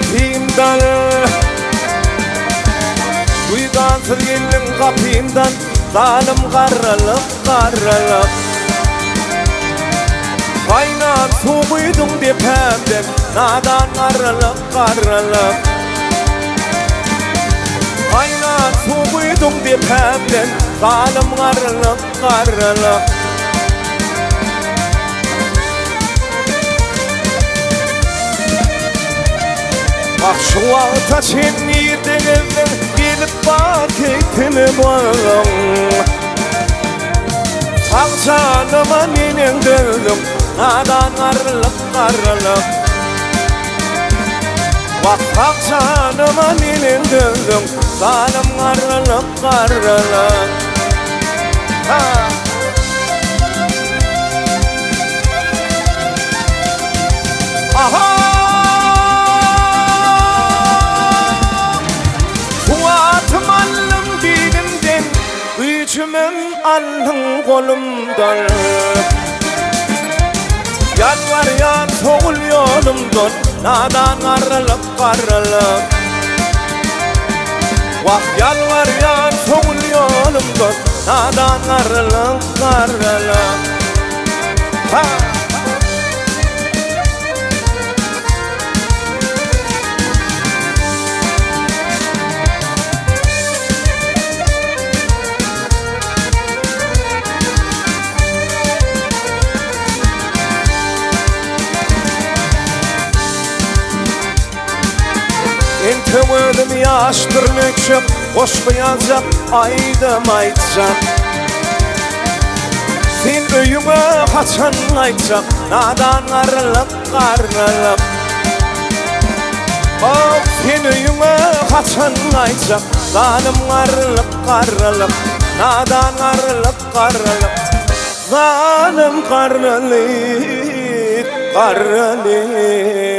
kapımdan, duygansız gelin kapımdan, zalim qarralıp qarralıp. Kaynar su koydum depemden, nadan qarralıp qarralıp. Kaynar su koydum depemden, zalim qarralıp qarralıp. Bak şu ağıta çenirden evvel gelip bak etimi bağım. Sağ canıma nenen döldüm, nadan qarralıp qarralıp. Bak sağ canıma nenen döldüm, zalim qarralıp qarralıp. Aha! Gücümün alın kolumdan, yalvaryan soğul yolumdan, nadan qarralıp qarralıp. Vah yalvaryan soğul yolumdan, nadan qarralıp qarralıp. Ha! Entemedim yaştır nökşep, koşmayacak aydım aytacak. Sen öyüme kaçan aytacak, nadan qarralıp qarralıp. Oh, sen öyüme kaçan aytacak, zalim qarralıp qarralıp. Nadan qarralıp qarralıp, zalim qarralıp qarralıp.